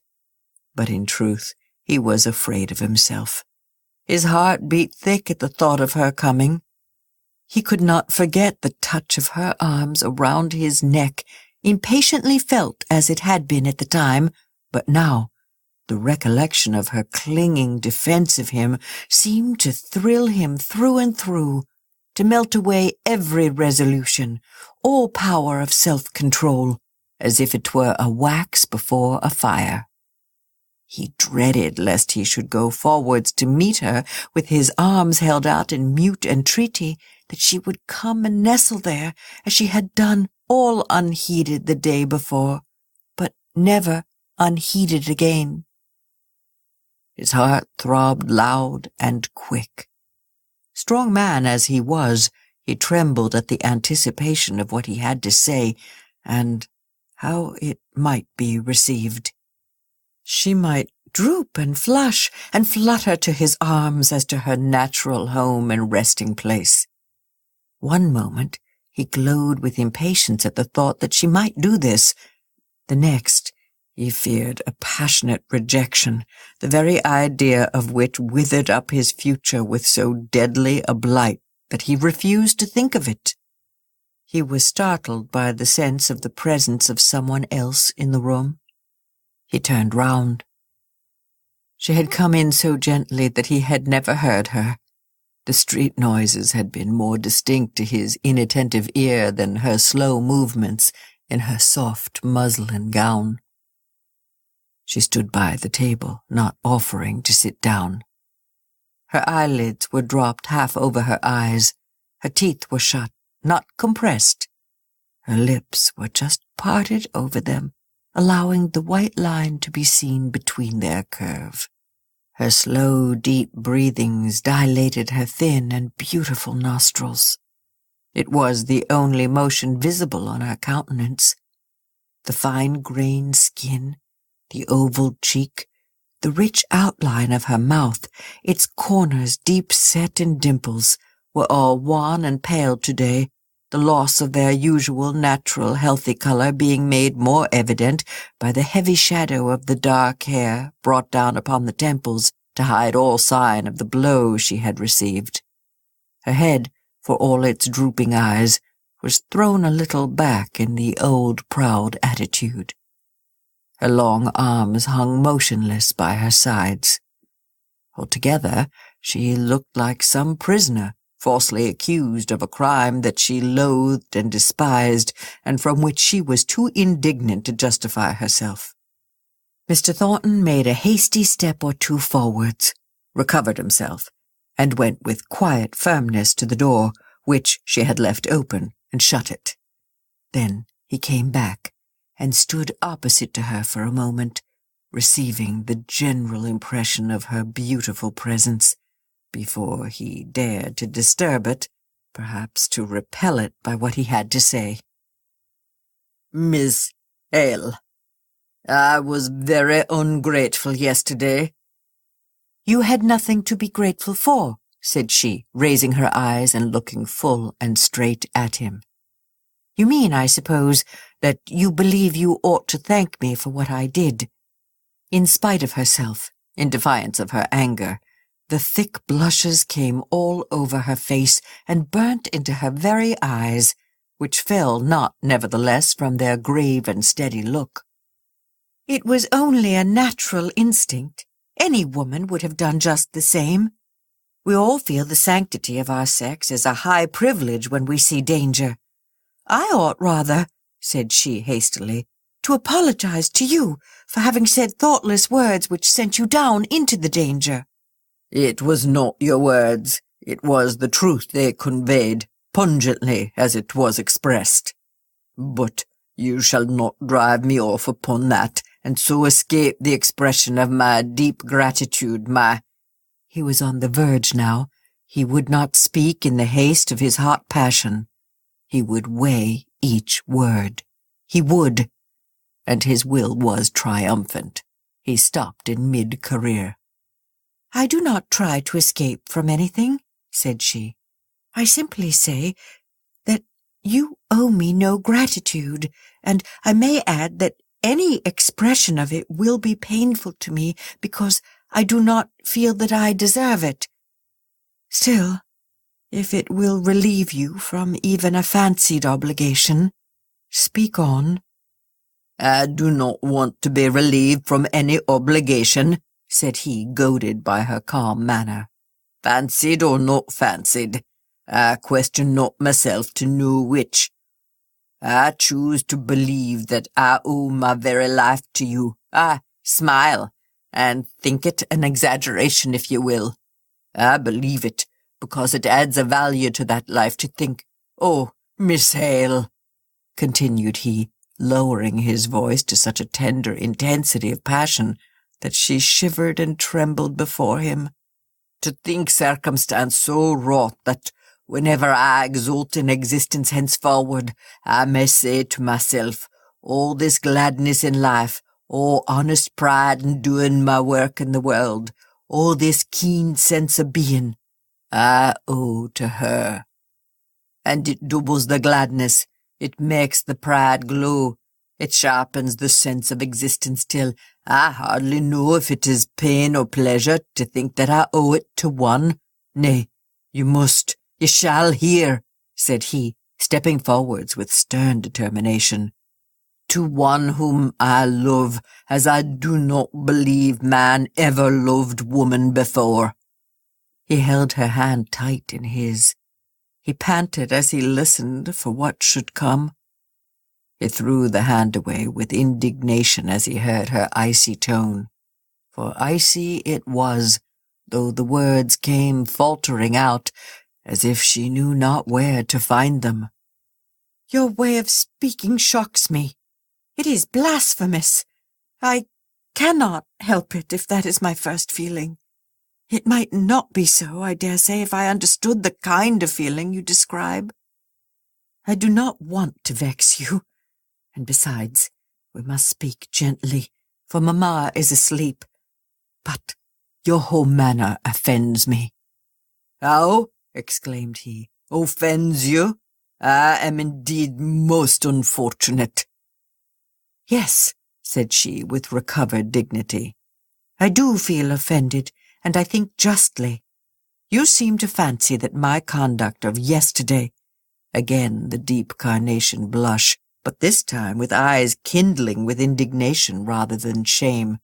But in truth, he was afraid of himself. His heart beat thick at the thought of her coming. He could not forget the touch of her arms around his neck, impatiently felt as it had been at the time, but now the recollection of her clinging defense of him seemed to thrill him through and through, to melt away every resolution, all power of self-control, as if it were a wax before a fire. He dreaded lest he should go forwards to meet her with his arms held out in mute entreaty that she would come and nestle there as she had done all unheeded the day before, but never unheeded again. His heart throbbed loud and quick. Strong man as he was, he trembled at the anticipation of what he had to say, and how it might be received. She might droop and flush and flutter to his arms as to her natural home and resting place. One moment he glowed with impatience at the thought that she might do this. The next, he feared a passionate rejection, the very idea of which withered up his future with so deadly a blight that he refused to think of it. He was startled by the sense of the presence of someone else in the room. He turned round. She had come in so gently that he had never heard her. The street noises had been more distinct to his inattentive ear than her slow movements in her soft muslin gown. She stood by the table, not offering to sit down. Her eyelids were dropped half over her eyes. Her teeth were shut, not compressed. Her lips were just parted over them, allowing the white line to be seen between their curve. Her slow, deep breathings dilated her thin and beautiful nostrils. It was the only motion visible on her countenance. The fine-grained skin, the oval cheek, the rich outline of her mouth, its corners deep set in dimples, were all wan and pale today, the loss of their usual natural healthy color being made more evident by the heavy shadow of the dark hair brought down upon the temples to hide all sign of the blow she had received. Her head, for all its drooping eyes, was thrown a little back in the old proud attitude. Her long arms hung motionless by her sides. Altogether, she looked like some prisoner, falsely accused of a crime that she loathed and despised, and from which she was too indignant to justify herself. Mr. Thornton made a hasty step or two forwards, recovered himself, and went with quiet firmness to the door, which she had left open, and shut it. Then he came back, and stood opposite to her for a moment, receiving the general impression of her beautiful presence, before he dared to disturb it, perhaps to repel it by what he had to say. "Miss Hale, I was very ungrateful yesterday." "You had nothing to be grateful for," said she, raising her eyes and looking full and straight at him. "You mean, I suppose, that you believe you ought to thank me for what I did." In spite of herself, in defiance of her anger, the thick blushes came all over her face and burnt into her very eyes, which fell not, nevertheless, from their grave and steady look. "It was only a natural instinct. Any woman would have done just the same. We all feel the sanctity of our sex as a high privilege when we see danger. I ought rather," said she hastily, "to apologize to you for having said thoughtless words which sent you down into the danger." "It was not your words. It was the truth they conveyed, pungently as it was expressed. But you shall not drive me off upon that, and so escape the expression of my deep gratitude, my—" He was on the verge now. He would not speak in the haste of his hot passion. He would weigh each word. He would. And his will was triumphant. He stopped in mid-career. "I do not try to escape from anything," said she. "I simply say that you owe me no gratitude, and I may add that any expression of it will be painful to me because I do not feel that I deserve it. Still, if it will relieve you from even a fancied obligation, speak on." "I do not want to be relieved from any obligation," said he, goaded by her calm manner. "Fancied or not fancied, I question not myself to know which. I choose to believe that I owe my very life to you. Smile, and think it an exaggeration if you will. I believe it, because it adds a value to that life to think, oh, Miss Hale," continued he, lowering his voice to such a tender intensity of passion that she shivered and trembled before him, "to think circumstance so wrought that whenever I exult in existence henceforward, I may say to myself, all this gladness in life, all honest pride in doing my work in the world, all this keen sense of being, I owe to her. And it doubles the gladness, it makes the pride glow, it sharpens the sense of existence till I hardly know if it is pain or pleasure to think that I owe it to one. Nay, you must, you shall hear," said he, stepping forwards with stern determination. "To one whom I love as I do not believe man ever loved woman before." He held her hand tight in his. He panted as he listened for what should come. He threw the hand away with indignation as he heard her icy tone. For icy it was, though the words came faltering out, as if she knew not where to find them. "Your way of speaking shocks me. It is blasphemous. I cannot help it if that is my first feeling. It might not be so, I dare say, if I understood the kind of feeling you describe. I do not want to vex you, and besides, we must speak gently, for Mamma is asleep. But your whole manner offends me." "How?" exclaimed he. "Offends you? I am indeed most unfortunate." "Yes," said she with recovered dignity. "I do feel offended, and I think justly. You seem to fancy that my conduct of yesterday," again the deep carnation blush, but this time with eyes kindling with indignation rather than shame,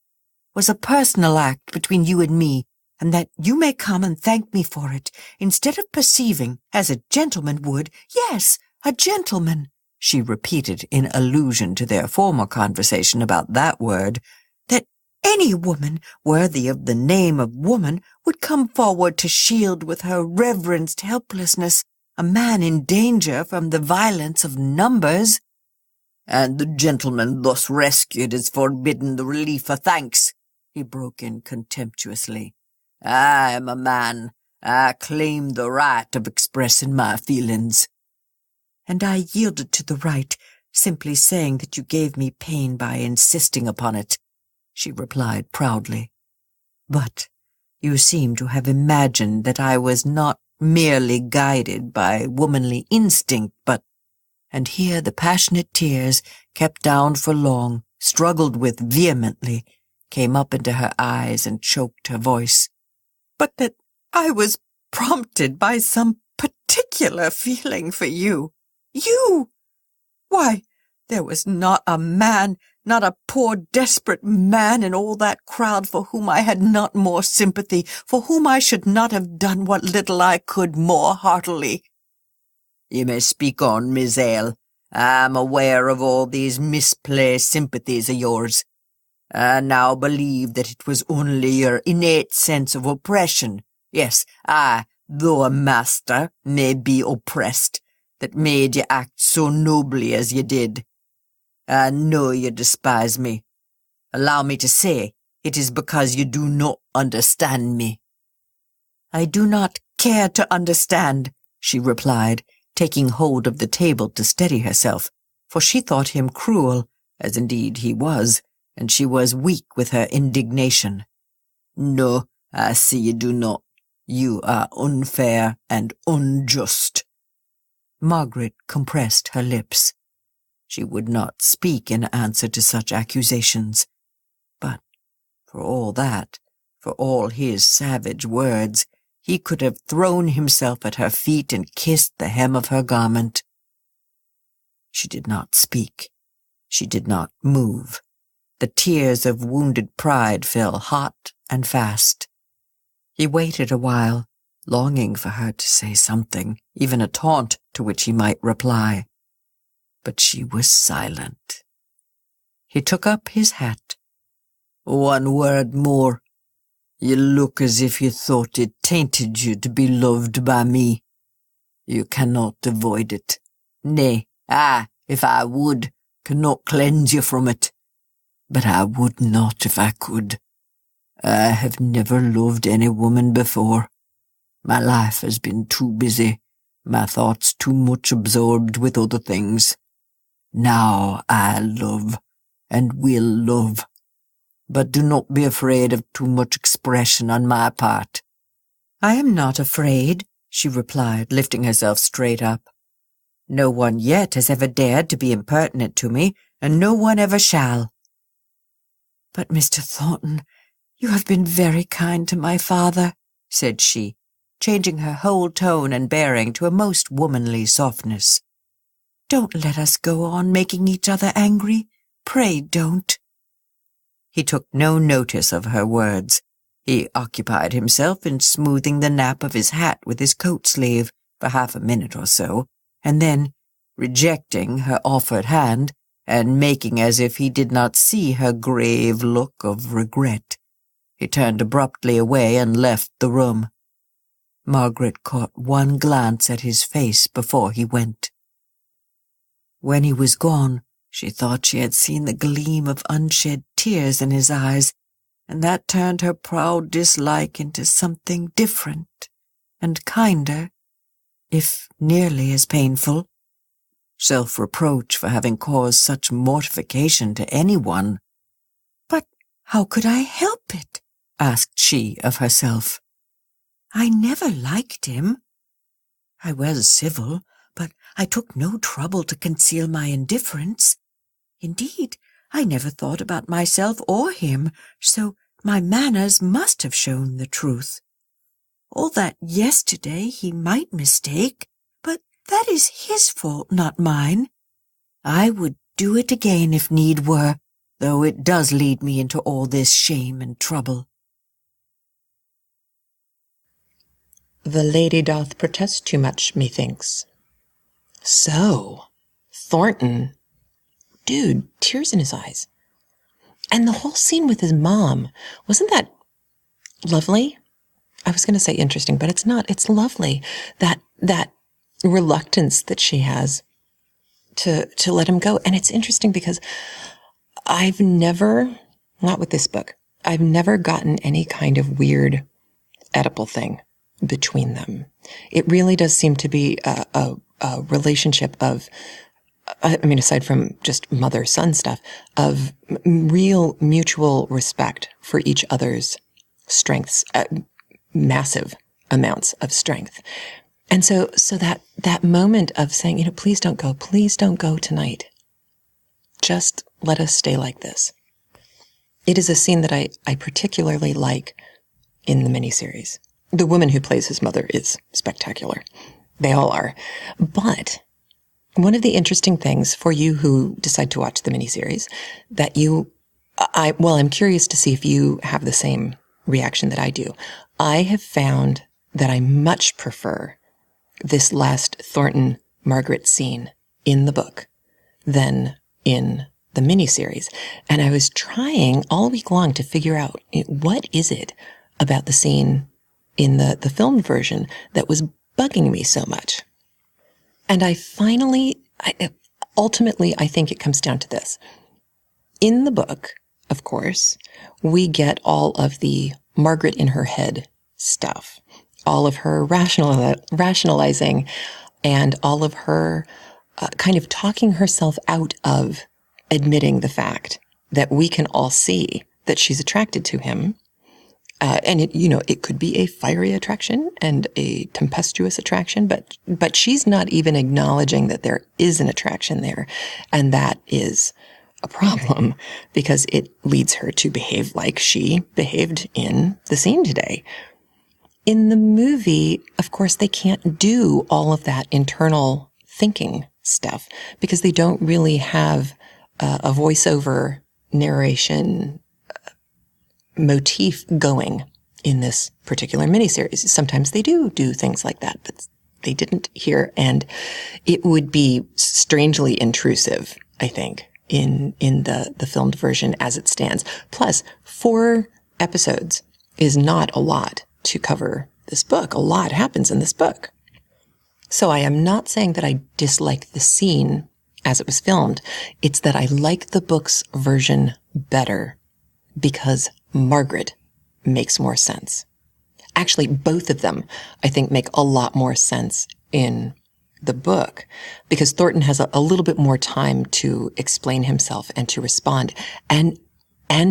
"was a personal act between you and me, and that you may come and thank me for it, instead of perceiving, as a gentleman would, yes, a gentleman," she repeated in allusion to their former conversation about that word, "that any woman worthy of the name of woman would come forward to shield with her reverenced helplessness a man in danger from the violence of numbers." "And the gentleman thus rescued is forbidden the relief of thanks," he broke in contemptuously. "I am a man. I claim the right of expressing my feelings." "And I yielded to the right, simply saying that you gave me pain by insisting upon it," she replied proudly. "But you seem to have imagined that I was not merely guided by womanly instinct, but—" and here the passionate tears, kept down for long, struggled with vehemently, came up into her eyes and choked her voice, "but that I was prompted by some particular feeling for you. You! Why, there was not a man, not a poor desperate man in all that crowd for whom I had not more sympathy, for whom I should not have done what little I could more heartily." "You may speak on, Miss Hale. I am aware of all these misplaced sympathies of yours. I now believe that it was only your innate sense of oppression. Yes, I, though a master, may be oppressed, that made you act so nobly as you did. I know you despise me. Allow me to say, it is because you do not understand me." "I do not care to understand," she replied, taking hold of the table to steady herself, for she thought him cruel, as indeed he was, and she was weak with her indignation. "No, I see you do not. You are unfair and unjust." Margaret compressed her lips. She would not speak in answer to such accusations. But for all that, for all his savage words, he could have thrown himself at her feet and kissed the hem of her garment. She did not speak. She did not move. The tears of wounded pride fell hot and fast. He waited a while, longing for her to say something, even a taunt to which he might reply. But she was silent. He took up his hat. "One word more. You look as if you thought it tainted you to be loved by me. You cannot avoid it. Nay, I, if I would, cannot cleanse you from it. But I would not if I could. I have never loved any woman before. My life has been too busy, my thoughts too much absorbed with other things. Now I love, and will love. But do not be afraid of too much expression on my part." "I am not afraid," she replied, lifting herself straight up. "No one yet has ever dared to be impertinent to me, and no one ever shall." "But, Mr. Thornton, you have been very kind to my father," said she, changing her whole tone and bearing to a most womanly softness. "Don't let us go on making each other angry. Pray don't." He took no notice of her words. He occupied himself in smoothing the nap of his hat with his coat sleeve for half a minute or so, and then, rejecting her offered hand, and making as if he did not see her grave look of regret, he turned abruptly away and left the room. Margaret caught one glance at his face before he went. When he was gone, she thought she had seen the gleam of unshed tears in his eyes, and that turned her proud dislike into something different and kinder, if nearly as painful. Self-reproach for having caused such mortification to anyone. "But how could I help it?" asked she of herself. "I never liked him. I was civil, but I took no trouble to conceal my indifference. Indeed, I never thought about myself or him, so my manners must have shown the truth. All that yesterday he might mistake, but that is his fault, not mine. I would do it again if need were, though it does lead me into all this shame and trouble." The lady doth protest too much, methinks. So, Thornton, dude, tears in his eyes. And the whole scene with his mom, wasn't that lovely? I was going to say interesting, but it's not. It's lovely. That reluctance that she has to let him go. And it's interesting because I've never, not with this book, I've never gotten any kind of weird Oedipal thing between them. It really does seem to be a relationship of, I mean, aside from just mother-son stuff, of real mutual respect for each other's strengths, massive amounts of strength. And so that moment of saying, please don't go tonight. Just let us stay like this. It is a scene that I particularly like in the miniseries. The woman who plays his mother is spectacular. They all are. But one of the interesting things for you who decide to watch the miniseries that I'm curious to see if you have the same reaction that I do. I have found that I much prefer this last Thornton-Margaret scene in the book than in the miniseries. And I was trying all week long to figure out what is it about the scene in the filmed version that was bugging me so much. And ultimately, I think it comes down to this. In the book, of course, we get all of the Margaret in her head stuff, all of her rationalizing and all of her kind of talking herself out of admitting the fact that we can all see that she's attracted to him. And it could be a fiery attraction and a tempestuous attraction, but she's not even acknowledging that there is an attraction there. And that is a problem because it leads her to behave like she behaved in the scene today. In the movie, of course, they can't do all of that internal thinking stuff because they don't really have a voiceover narration motif going in this particular miniseries. Sometimes they do things like that, but they didn't here. And it would be strangely intrusive, I think, in the filmed version as it stands. Plus, 4 episodes is not a lot to cover this book. A lot happens in this book. So I am not saying that I dislike the scene as it was filmed. It's that I like the book's version better because Margaret makes more sense. Actually, both of them, I think, make a lot more sense in the book because Thornton has a little bit more time to explain himself and to respond and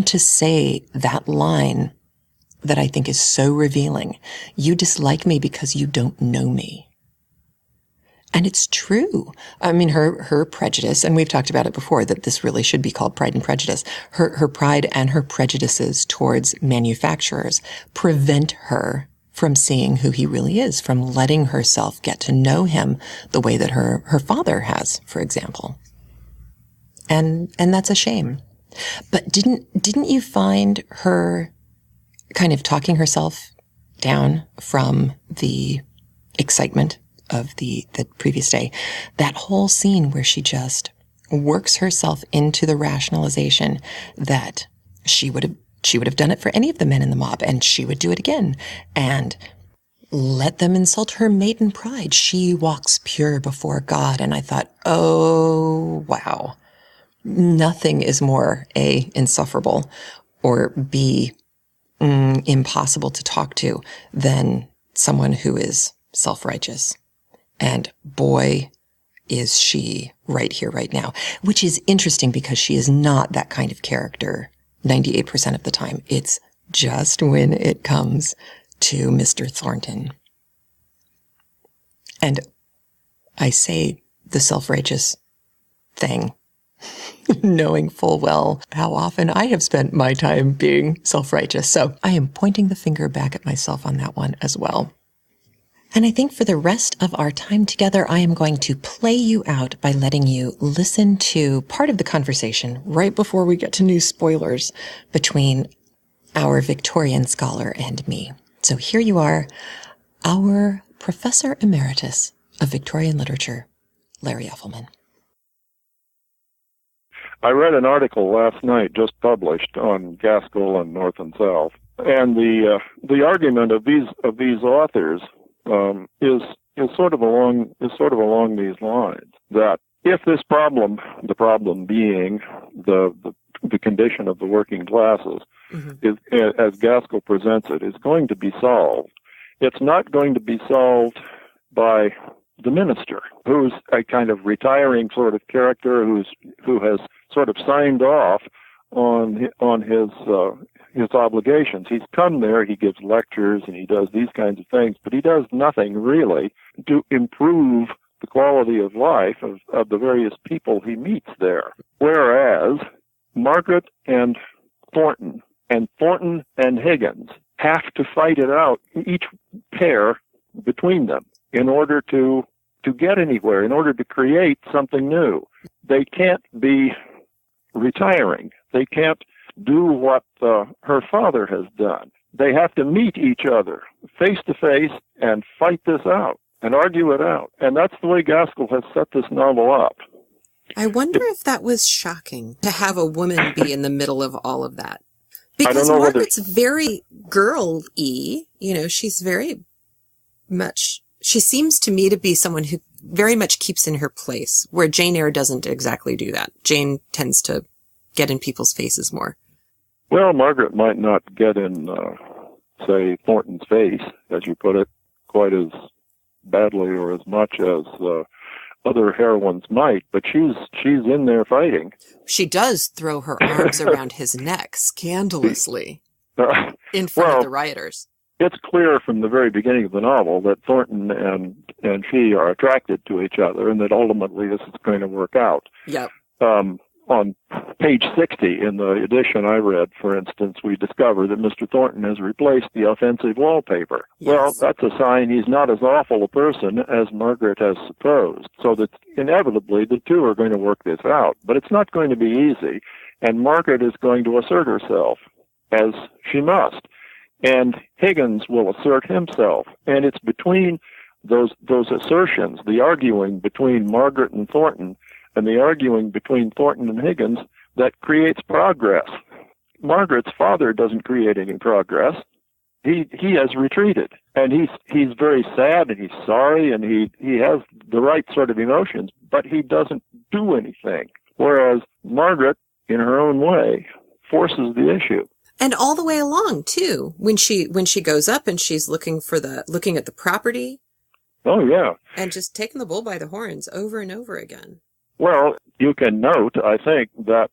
to say that line that I think is so revealing. You dislike me because you don't know me. And it's true. I mean, her prejudice, and we've talked about it before, that this really should be called Pride and Prejudice. Her pride and her prejudices towards manufacturers prevent her from seeing who he really is, from letting herself get to know him the way that her father has, for example. And that's a shame. But didn't you find her kind of talking herself down from the excitement of the previous day, that whole scene where she just works herself into the rationalization that she would have done it for any of the men in the mob and she would do it again and let them insult her maiden pride. She walks pure before God. And I thought, oh, wow, nothing is more A, insufferable, or B, impossible to talk to than someone who is self-righteous. And boy, is she right here, right now, which is interesting because she is not that kind of character 98% of the time. It's just when it comes to Mr. Thornton. And I say the self-righteous thing, knowing full well how often I have spent my time being self-righteous. So I am pointing the finger back at myself on that one as well. And I think for the rest of our time together, I am going to play you out by letting you listen to part of the conversation right before we get to new spoilers between our Victorian scholar and me. So here you are, our Professor Emeritus of Victorian Literature, Larry Effelman. I read an article last night just published on Gaskell and North and South, and the argument of these authors is sort of along these lines, that if this problem, the problem being the condition of the working classes, is, as Gaskell presents it, is going to be solved, it's not going to be solved by the minister, who's a kind of retiring sort of character who has sort of signed off on his obligations. He's come there, he gives lectures, and he does these kinds of things, but he does nothing really to improve the quality of life of the various people he meets there. Whereas Margaret and Thornton and Higgins have to fight it out, each pair between them, in order to get anywhere, in order to create something new. They can't be retiring. They can't do what her father has done. They have to meet each other face to face and fight this out and argue it out. And that's the way Gaskell has set this novel up. I wonder if that was shocking to have a woman be in the middle of all of that. Because Margaret's very girl-y, she's very much, she seems to me to be someone who very much keeps in her place, where Jane Eyre doesn't exactly do that. Jane tends to get in people's faces more. Well, Margaret might not get in, say, Thornton's face, as you put it, quite as badly or as much as other heroines might, but she's in there fighting. She does throw her arms around his neck scandalously in front of the rioters. It's clear from the very beginning of the novel that Thornton and she are attracted to each other, and that ultimately this is going to work out. Yep. On page 60 in the edition I read, for instance, we discover that Mr. Thornton has replaced the offensive wallpaper. Yes. Well, that's a sign he's not as awful a person as Margaret has supposed. So that inevitably the two are going to work this out. But it's not going to be easy, and Margaret is going to assert herself, as she must. And Higgins will assert himself. And it's between those assertions, the arguing between Margaret and Thornton, and the arguing between Thornton and Higgins, that creates progress. Margaret's father doesn't create any progress. He has retreated, and he's very sad, and he's sorry, and he has the right sort of emotions, but he doesn't do anything. Whereas Margaret, in her own way, forces the issue. And all the way along too, when she goes up and she's looking at the property. Oh yeah. And just taking the bull by the horns over and over again. Well, you can note, I think, that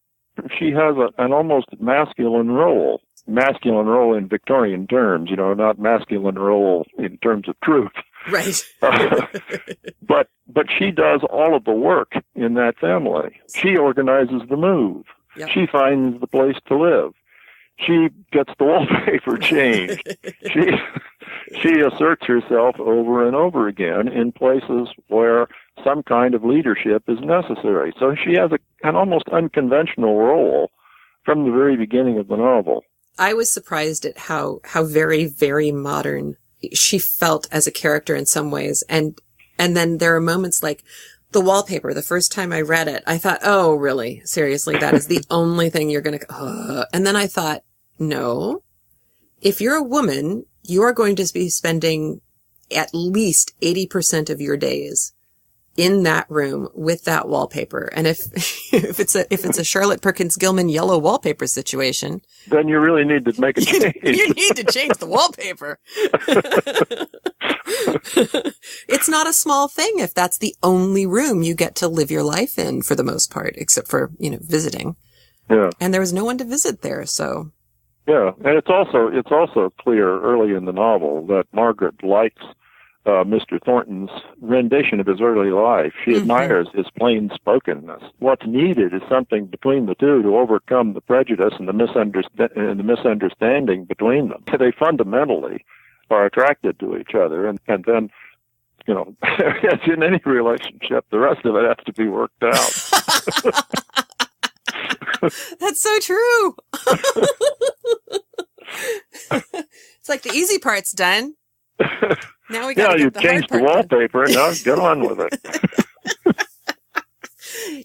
she has an almost masculine role in Victorian terms, not masculine role in terms of truth. Right. But she does all of the work in that family. She organizes the move. Yep. She finds the place to live. She gets the wallpaper changed. She asserts herself over and over again in places where some kind of leadership is necessary. So she has an almost unconventional role from the very beginning of the novel. I was surprised at how very, very modern she felt as a character in some ways. And then there are moments like the wallpaper. The first time I read it, I thought, oh, really? Seriously? That is the only thing you're going to... And then I thought, no. If you're a woman, you are going to be spending at least 80% of your days in that room with that wallpaper. And if it's a Charlotte Perkins Gilman yellow wallpaper situation, then you really need to make a change. You need to change the wallpaper. It's not a small thing if that's the only room you get to live your life in for the most part, except for, visiting. Yeah. And there was no one to visit there, so. Yeah, and it's also clear early in the novel that Margaret likes Mr. Thornton's rendition of his early life. She admires his plain spokenness. What's needed is something between the two to overcome the prejudice and the misunderstanding between them. They fundamentally are attracted to each other, and then, as in any relationship, the rest of it has to be worked out. That's so true. It's like the easy part's done. Now we got to get the hard part. Yeah, you changed the wallpaper. Now get on with it.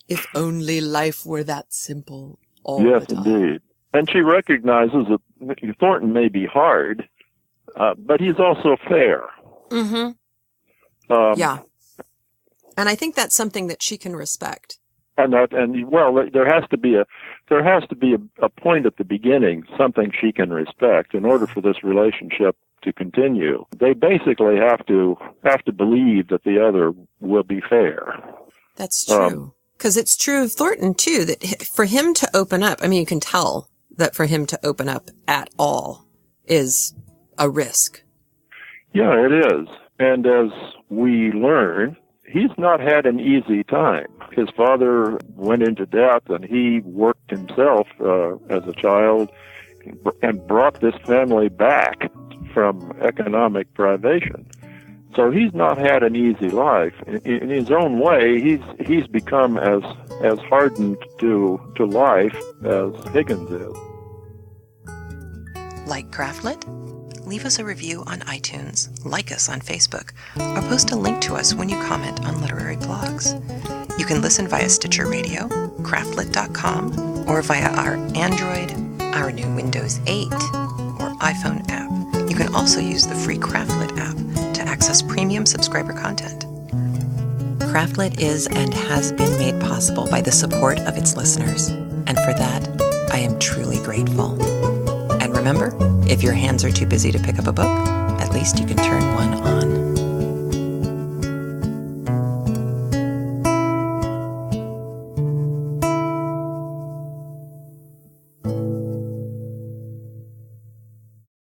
If only life were that simple all yes, the time. Indeed. And she recognizes that Thornton may be hard, but he's also fair. Mm-hmm. Yeah. And I think that's something that she can respect. And there has to be a point at the beginning, something she can respect in order for this relationship to continue. They basically have to believe that the other will be fair. That's true. Because it's true of Thornton too, that for him to open up, you can tell that for him to open up at all is a risk. Yeah, it is. And as we learn, he's not had an easy time. His father went into debt, and he worked himself as a child and brought this family back from economic privation. So he's not had an easy life. In his own way, he's become as hardened to life as Higgins is. Like CraftLit? Leave us a review on iTunes, like us on Facebook, or post a link to us when you comment on literary blogs. You can listen via Stitcher Radio, craftlit.com, or via our Android, our new Windows 8, or iPhone app. You can also use the free CraftLit app to access premium subscriber content. CraftLit is and has been made possible by the support of its listeners, and for that, I am truly grateful. And remember, if your hands are too busy to pick up a book, at least you can turn one on.